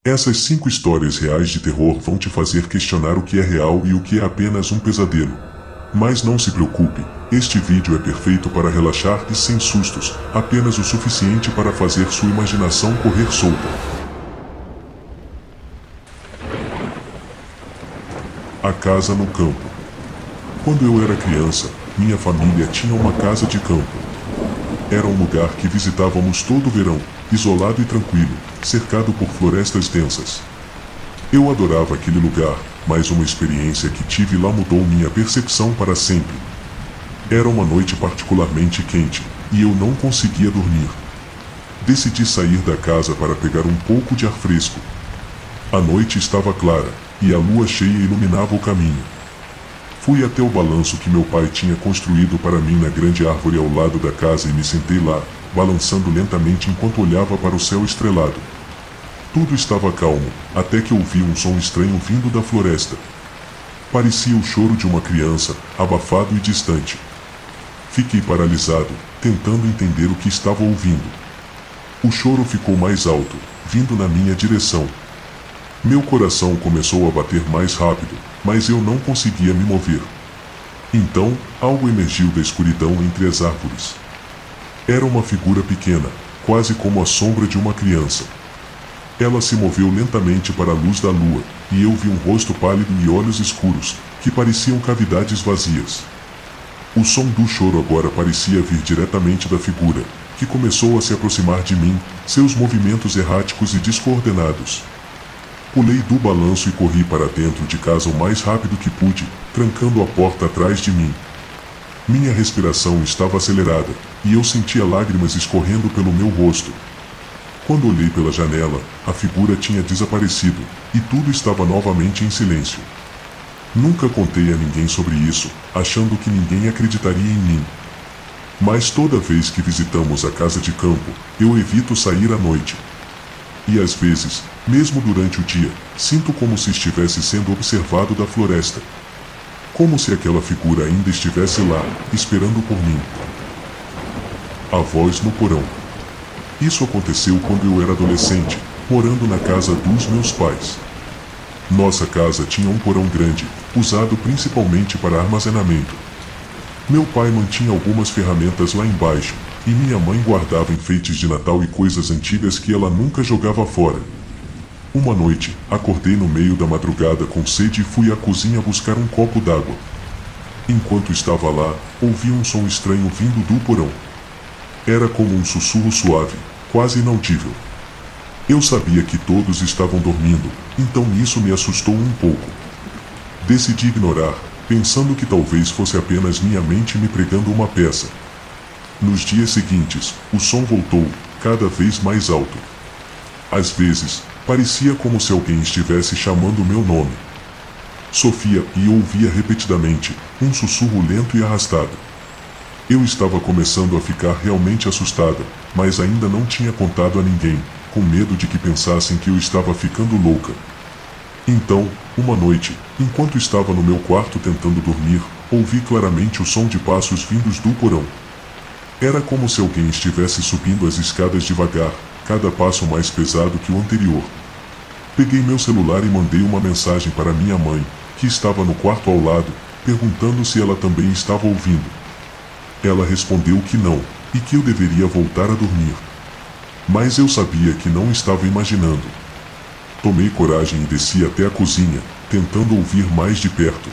Essas 5 histórias reais de terror vão te fazer questionar o que é real e o que é apenas um pesadelo. Mas não se preocupe, este vídeo é perfeito para relaxar e sem sustos, apenas o suficiente para fazer sua imaginação correr solta. A casa no campo. Quando eu era criança, minha família tinha uma casa de campo. Era um lugar que visitávamos todo o verão, isolado e tranquilo, cercado por florestas densas. Eu adorava aquele lugar, mas uma experiência que tive lá mudou minha percepção para sempre. Era uma noite particularmente quente, e eu não conseguia dormir. Decidi sair da casa para pegar um pouco de ar fresco. A noite estava clara, e a lua cheia iluminava o caminho. Fui até o balanço que meu pai tinha construído para mim na grande árvore ao lado da casa e me sentei lá, balançando lentamente enquanto olhava para o céu estrelado. Tudo estava calmo, até que ouvi um som estranho vindo da floresta. Parecia o choro de uma criança, abafado e distante. Fiquei paralisado, tentando entender o que estava ouvindo. O choro ficou mais alto, vindo na minha direção. Meu coração começou a bater mais rápido, mas eu não conseguia me mover. Então, algo emergiu da escuridão entre as árvores. Era uma figura pequena, quase como a sombra de uma criança. Ela se moveu lentamente para a luz da lua, e eu vi um rosto pálido e olhos escuros, que pareciam cavidades vazias. O som do choro agora parecia vir diretamente da figura, que começou a se aproximar de mim, seus movimentos erráticos e descoordenados. Pulei do balanço e corri para dentro de casa o mais rápido que pude, trancando a porta atrás de mim. Minha respiração estava acelerada, e eu sentia lágrimas escorrendo pelo meu rosto. Quando olhei pela janela, a figura tinha desaparecido, e tudo estava novamente em silêncio. Nunca contei a ninguém sobre isso, achando que ninguém acreditaria em mim. Mas toda vez que visitamos a casa de campo, eu evito sair à noite. E às vezes, mesmo durante o dia, sinto como se estivesse sendo observado da floresta. Como se aquela figura ainda estivesse lá, esperando por mim. A voz no porão. Isso aconteceu quando eu era adolescente, morando na casa dos meus pais. Nossa casa tinha um porão grande, usado principalmente para armazenamento. Meu pai mantinha algumas ferramentas lá embaixo, e minha mãe guardava enfeites de Natal e coisas antigas que ela nunca jogava fora. Uma noite, acordei no meio da madrugada com sede e fui à cozinha buscar um copo d'água. Enquanto estava lá, ouvi um som estranho vindo do porão. Era como um sussurro suave, quase inaudível. Eu sabia que todos estavam dormindo, então isso me assustou um pouco. Decidi ignorar, pensando que talvez fosse apenas minha mente me pregando uma peça. Nos dias seguintes, o som voltou, cada vez mais alto. Às vezes, parecia como se alguém estivesse chamando meu nome. Sofia, e eu ouvia repetidamente, um sussurro lento e arrastado. Eu estava começando a ficar realmente assustada, mas ainda não tinha contado a ninguém, com medo de que pensassem que eu estava ficando louca. Então, uma noite, enquanto estava no meu quarto tentando dormir, ouvi claramente o som de passos vindos do porão. Era como se alguém estivesse subindo as escadas devagar, cada passo mais pesado que o anterior. Peguei meu celular e mandei uma mensagem para minha mãe, que estava no quarto ao lado, perguntando se ela também estava ouvindo. Ela respondeu que não, e que eu deveria voltar a dormir. Mas eu sabia que não estava imaginando. Tomei coragem e desci até a cozinha, tentando ouvir mais de perto.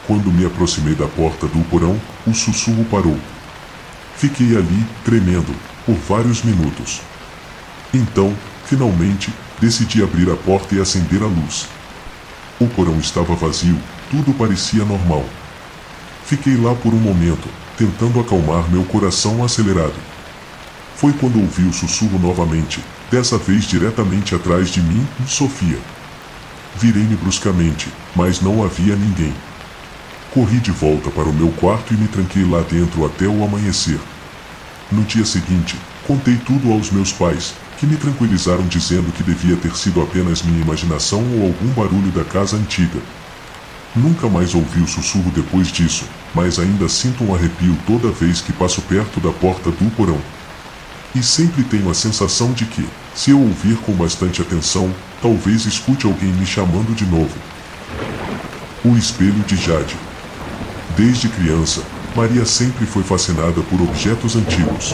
Quando me aproximei da porta do porão, o sussurro parou. Fiquei ali, tremendo, por vários minutos. Então, finalmente, decidi abrir a porta e acender a luz. O porão estava vazio, tudo parecia normal. Fiquei lá por um momento, tentando acalmar meu coração acelerado. Foi quando ouvi o sussurro novamente, dessa vez diretamente atrás de mim e Sofia. Virei-me bruscamente, mas não havia ninguém. Corri de volta para o meu quarto e me tranquei lá dentro até o amanhecer. No dia seguinte, contei tudo aos meus pais, que me tranquilizaram dizendo que devia ter sido apenas minha imaginação ou algum barulho da casa antiga. Nunca mais ouvi o sussurro depois disso, mas ainda sinto um arrepio toda vez que passo perto da porta do porão. E sempre tenho a sensação de que, se eu ouvir com bastante atenção, Talvez escute alguém me chamando de novo. O espelho de Jade. Desde criança, Maria sempre foi fascinada por objetos antigos.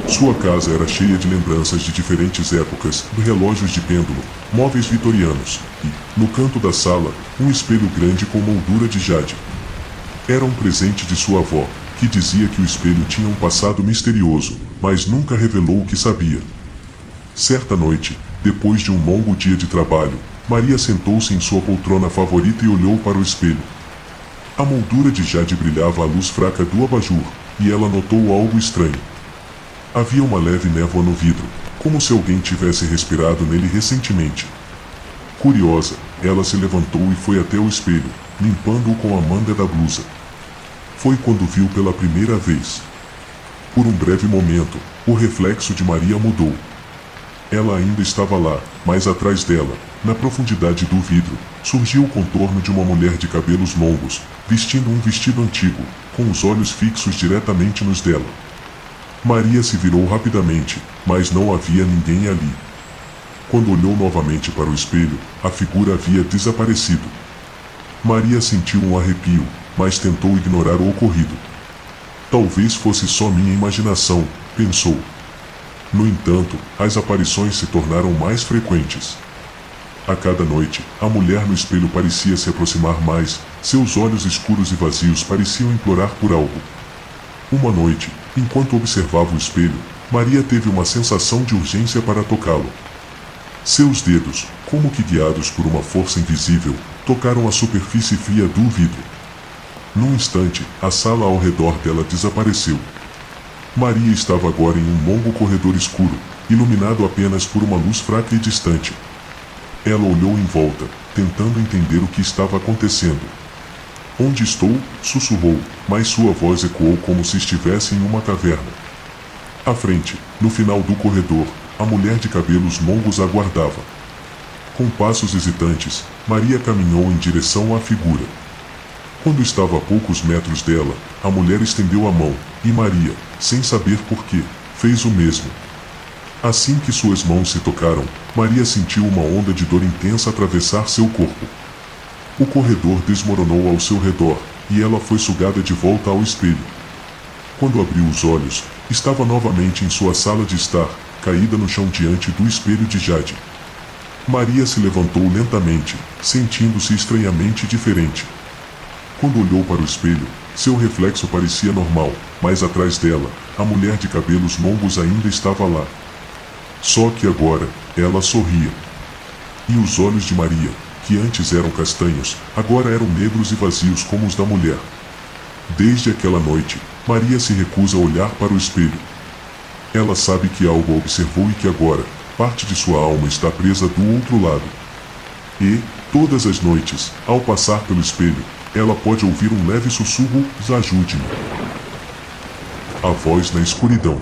Sua casa era cheia de lembranças de diferentes épocas, relógios de pêndulo, móveis vitorianos e, no canto da sala, um espelho grande com moldura de jade. Era um presente de sua avó, que dizia que o espelho tinha um passado misterioso, mas nunca revelou o que sabia. Certa noite, depois de um longo dia de trabalho, Maria sentou-se em sua poltrona favorita e olhou para o espelho. A moldura de jade brilhava à luz fraca do abajur, e ela notou algo estranho. Havia uma leve névoa no vidro, como se alguém tivesse respirado nele recentemente. Curiosa, ela se levantou e foi até o espelho, limpando-o com a manga da blusa. Foi quando viu pela primeira vez. Por um breve momento, o reflexo de Maria mudou. Ela ainda estava lá, mas atrás dela, na profundidade do vidro, surgiu o contorno de uma mulher de cabelos longos, vestindo um vestido antigo, com os olhos fixos diretamente nos dela. Maria se virou rapidamente, mas não havia ninguém ali. Quando olhou novamente para o espelho, a figura havia desaparecido. Maria sentiu um arrepio, mas tentou ignorar o ocorrido. Talvez fosse só minha imaginação, pensou. No entanto, as aparições se tornaram mais frequentes. A cada noite, a mulher no espelho parecia se aproximar mais, seus olhos escuros e vazios pareciam implorar por algo. Uma noite, enquanto observava o espelho, Maria teve uma sensação de urgência para tocá-lo. Seus dedos, como que guiados por uma força invisível, tocaram a superfície fria do vidro. Num instante, a sala ao redor dela desapareceu. Maria estava agora em um longo corredor escuro, iluminado apenas por uma luz fraca e distante. Ela olhou em volta, tentando entender o que estava acontecendo. "Onde estou?", sussurrou, mas sua voz ecoou como se estivesse em uma caverna. À frente, no final do corredor, a mulher de cabelos longos aguardava. Com passos hesitantes, Maria caminhou em direção à figura. Quando estava a poucos metros dela, a mulher estendeu a mão, e Maria, sem saber porquê, fez o mesmo. Assim que suas mãos se tocaram, Maria sentiu uma onda de dor intensa atravessar seu corpo. O corredor desmoronou ao seu redor, e ela foi sugada de volta ao espelho. Quando abriu os olhos, estava novamente em sua sala de estar, caída no chão diante do espelho de jade. Maria se levantou lentamente, sentindo-se estranhamente diferente. Quando olhou para o espelho, seu reflexo parecia normal, mas atrás dela, a mulher de cabelos longos ainda estava lá. Só que agora, ela sorria. E os olhos de Maria, que antes eram castanhos, agora eram negros e vazios como os da mulher. Desde aquela noite, Maria se recusa a olhar para o espelho. Ela sabe que algo a observou e que agora, parte de sua alma está presa do outro lado. E, todas as noites, ao passar pelo espelho, ela pode ouvir um leve sussurro: "Ajude-me". A voz na escuridão.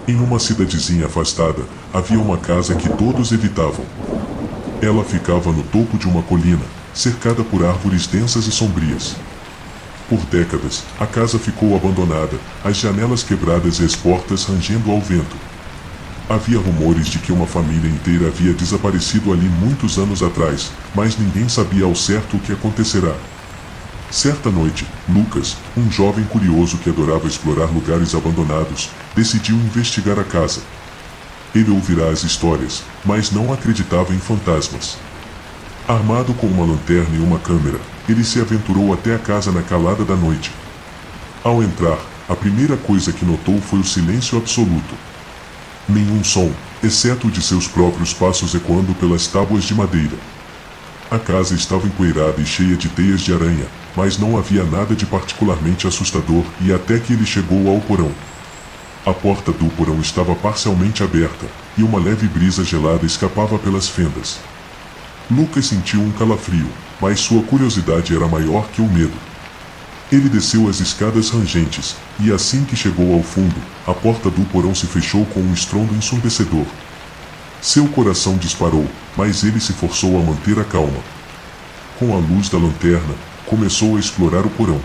Em uma cidadezinha afastada, havia uma casa que todos evitavam. Ela ficava no topo de uma colina, cercada por árvores densas e sombrias. Por décadas, a casa ficou abandonada, as janelas quebradas e as portas rangendo ao vento. Havia rumores de que uma família inteira havia desaparecido ali muitos anos atrás, mas ninguém sabia ao certo o que acontecerá. Certa noite, Lucas, um jovem curioso que adorava explorar lugares abandonados, decidiu investigar a casa. Ele ouvirá as histórias, mas não acreditava em fantasmas. Armado com uma lanterna e uma câmera, ele se aventurou até a casa na calada da noite. Ao entrar, a primeira coisa que notou foi o silêncio absoluto. Nenhum som, exceto o de seus próprios passos ecoando pelas tábuas de madeira. A casa estava empoeirada e cheia de teias de aranha, mas não havia nada de particularmente assustador e até que ele chegou ao porão. A porta do porão estava parcialmente aberta, e uma leve brisa gelada escapava pelas fendas. Lucas sentiu um calafrio, mas sua curiosidade era maior que o medo. Ele desceu as escadas rangentes, e assim que chegou ao fundo, a porta do porão se fechou com um estrondo ensurdecedor. Seu coração disparou, mas ele se forçou a manter a calma. Com a luz da lanterna, começou a explorar o porão.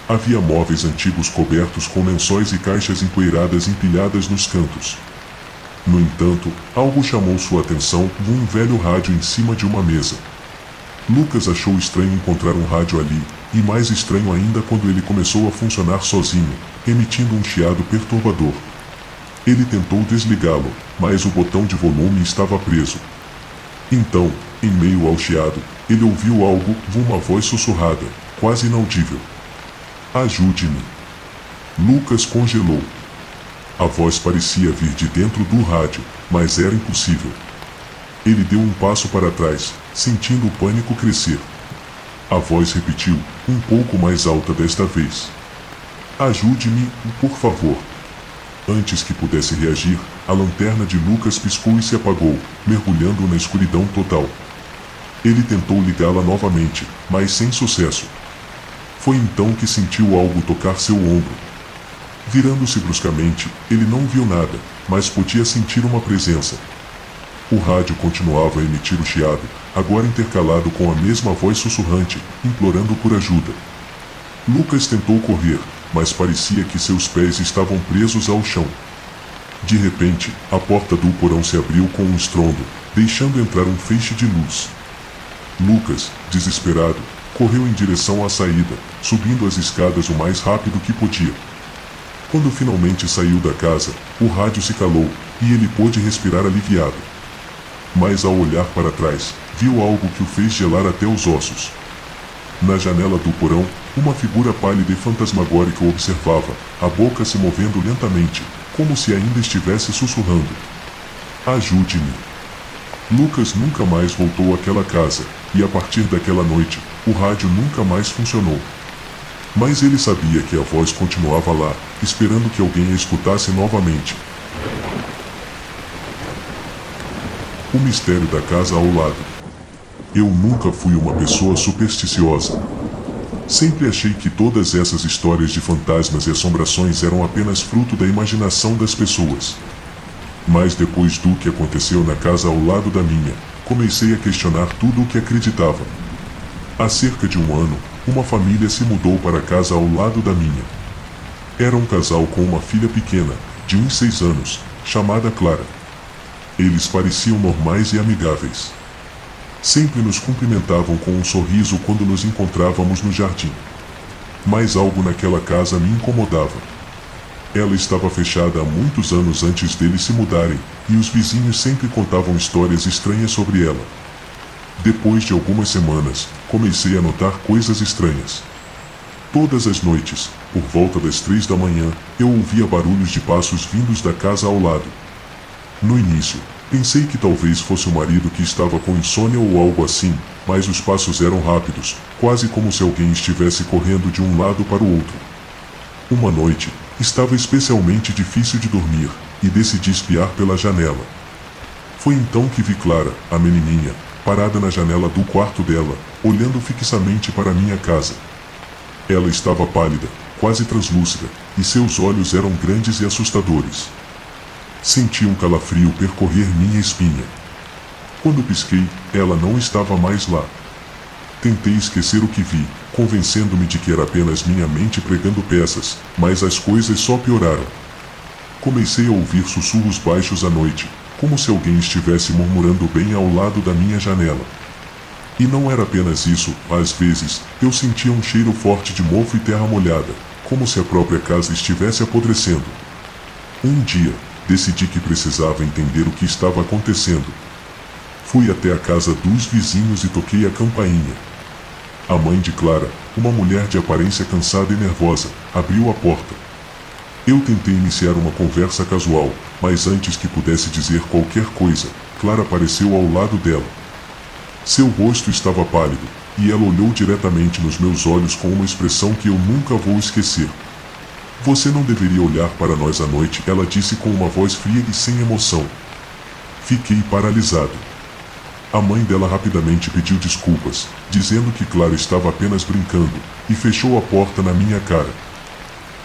Havia móveis antigos cobertos com lençóis e caixas empoeiradas empilhadas nos cantos. No entanto, algo chamou sua atenção: um velho rádio em cima de uma mesa. Lucas achou estranho encontrar um rádio ali, e mais estranho ainda quando ele começou a funcionar sozinho, emitindo um chiado perturbador. Ele tentou desligá-lo, mas o botão de volume estava preso. Então, em meio ao chiado, ele ouviu algo, uma voz sussurrada, quase inaudível. Ajude-me. Lucas congelou. A voz parecia vir de dentro do rádio, mas era impossível. Ele deu um passo para trás, sentindo o pânico crescer. A voz repetiu, um pouco mais alta desta vez. Ajude-me, por favor. Antes que pudesse reagir, a lanterna de Lucas piscou e se apagou, mergulhando na escuridão total. Ele tentou ligá-la novamente, mas sem sucesso. Foi então que sentiu algo tocar seu ombro. Virando-se bruscamente, ele não viu nada, mas podia sentir uma presença. O rádio continuava a emitir o chiado, agora intercalado com a mesma voz sussurrante, implorando por ajuda. Lucas tentou correr, mas parecia que seus pés estavam presos ao chão. De repente, a porta do porão se abriu com um estrondo, deixando entrar um feixe de luz. Lucas, desesperado, correu em direção à saída, subindo as escadas o mais rápido que podia. Quando finalmente saiu da casa, o rádio se calou, e ele pôde respirar aliviado. Mas ao olhar para trás, viu algo que o fez gelar até os ossos. Na janela do porão, uma figura pálida e fantasmagórica o observava, a boca se movendo lentamente, como se ainda estivesse sussurrando. Ajude-me. Lucas nunca mais voltou àquela casa, e a partir daquela noite, o rádio nunca mais funcionou. Mas ele sabia que a voz continuava lá, esperando que alguém a escutasse novamente. O mistério da casa ao lado. Eu nunca fui uma pessoa supersticiosa. Sempre achei que todas essas histórias de fantasmas e assombrações eram apenas fruto da imaginação das pessoas. Mas depois do que aconteceu na casa ao lado da minha, comecei a questionar tudo o que acreditava. Há cerca de um ano, uma família se mudou para a casa ao lado da minha. Era um casal com uma filha pequena, de uns 6 anos, chamada Clara. Eles pareciam normais e amigáveis. Sempre nos cumprimentavam com um sorriso quando nos encontrávamos no jardim. Mas algo naquela casa me incomodava. Ela estava fechada há muitos anos antes deles se mudarem, e os vizinhos sempre contavam histórias estranhas sobre ela. Depois de algumas semanas, comecei a notar coisas estranhas. Todas as noites, por volta das 3 da manhã, eu ouvia barulhos de passos vindos da casa ao lado. No início, pensei que talvez fosse o marido que estava com insônia ou algo assim, mas os passos eram rápidos, quase como se alguém estivesse correndo de um lado para o outro. Uma noite, estava especialmente difícil de dormir, e decidi espiar pela janela. Foi então que vi Clara, a menininha, parada na janela do quarto dela, olhando fixamente para minha casa. Ela estava pálida, quase translúcida, e seus olhos eram grandes e assustadores. Senti um calafrio percorrer minha espinha. Quando pisquei, ela não estava mais lá. Tentei esquecer o que vi, convencendo-me de que era apenas minha mente pregando peças, mas as coisas só pioraram. Comecei a ouvir sussurros baixos à noite, como se alguém estivesse murmurando bem ao lado da minha janela. E não era apenas isso, às vezes, eu sentia um cheiro forte de mofo e terra molhada, como se a própria casa estivesse apodrecendo. Um dia, decidi que precisava entender o que estava acontecendo. Fui até a casa dos vizinhos e toquei a campainha. A mãe de Clara, uma mulher de aparência cansada e nervosa, abriu a porta. Eu tentei iniciar uma conversa casual, mas antes que pudesse dizer qualquer coisa, Clara apareceu ao lado dela. Seu rosto estava pálido, e ela olhou diretamente nos meus olhos com uma expressão que eu nunca vou esquecer. Você não deveria olhar para nós à noite, ela disse com uma voz fria e sem emoção. Fiquei paralisado. A mãe dela rapidamente pediu desculpas, dizendo que Clara estava apenas brincando, e fechou a porta na minha cara.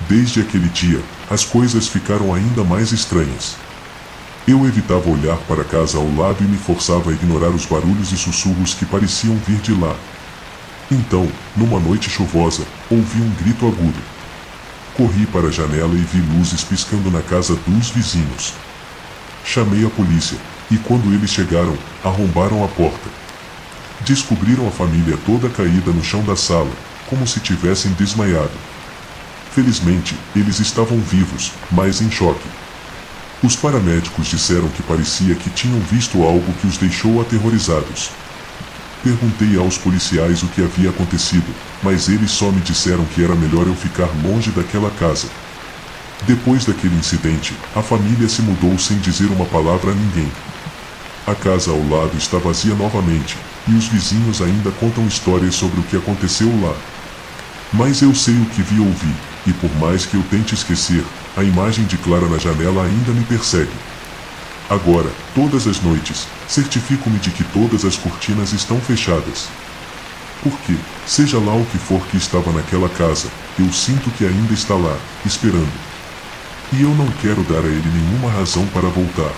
Desde aquele dia, as coisas ficaram ainda mais estranhas. Eu evitava olhar para a casa ao lado e me forçava a ignorar os barulhos e sussurros que pareciam vir de lá. Então, numa noite chuvosa, ouvi um grito agudo. Corri para a janela e vi luzes piscando na casa dos vizinhos. Chamei a polícia, e quando eles chegaram, arrombaram a porta. Descobriram a família toda caída no chão da sala, como se tivessem desmaiado. Felizmente, eles estavam vivos, mas em choque. Os paramédicos disseram que parecia que tinham visto algo que os deixou aterrorizados. Perguntei aos policiais o que havia acontecido, mas eles só me disseram que era melhor eu ficar longe daquela casa. Depois daquele incidente, a família se mudou sem dizer uma palavra a ninguém. A casa ao lado está vazia novamente, e os vizinhos ainda contam histórias sobre o que aconteceu lá. Mas eu sei o que vi e ouvi, e por mais que eu tente esquecer, a imagem de Clara na janela ainda me persegue. Agora, todas as noites, certifico-me de que todas as cortinas estão fechadas. Porque, seja lá o que for que estava naquela casa, eu sinto que ainda está lá, esperando. E eu não quero dar a ele nenhuma razão para voltar.